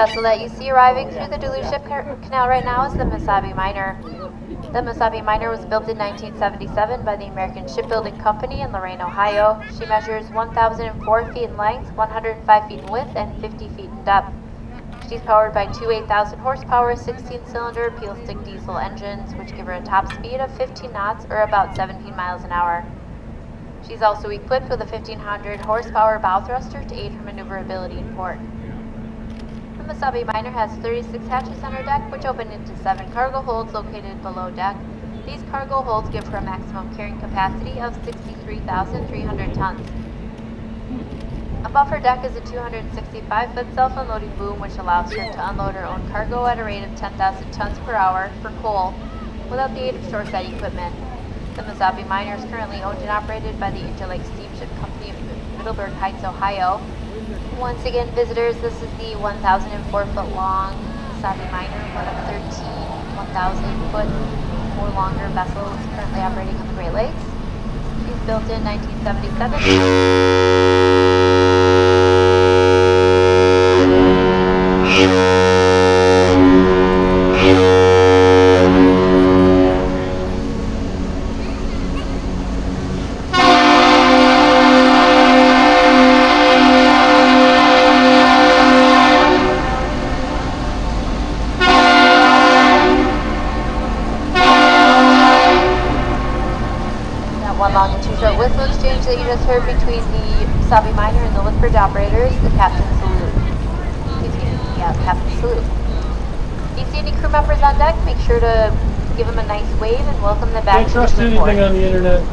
vessel that you see arriving through the Duluth Ship Canal right now is the Mesabi Miner. The Mesabi Miner was built in 1977 by the American Shipbuilding Company in Lorain, Ohio. She measures 1,004 feet in length, 105 feet in width, and 50 feet in depth. She's powered by two 8,000 horsepower 16-cylinder peel-stick diesel engines, which give her a top speed of 15 knots or about 17 miles an hour. She's also equipped with a 1,500 horsepower bow thruster to aid her maneuverability in port. The Mesabi Miner has 36 hatches on her deck, which open into 7 cargo holds located below deck. These cargo holds give her a maximum carrying capacity of 63,300 tons. Above her deck is a 265-foot self-unloading boom, which allows her to unload her own cargo at a rate of 10,000 tons per hour for coal without the aid of shoreside equipment. The Mesabi Miner is currently owned and operated by the Interlake Steamship Company of Middleburg Heights, Ohio. Once again, visitors, this is the 1,004-foot long Mesabi Miner, one of 13 1,000-foot or longer vessels currently operating on the Great Lakes. She's built in 1977. One long and two short whistle exchange that you just heard between the Mesabi Miner and the lift bridge operators, the captain's salute. Captain's salute. If you see any crew members on deck, make sure to give them a nice wave and welcome them back Can't trust anything on the internet.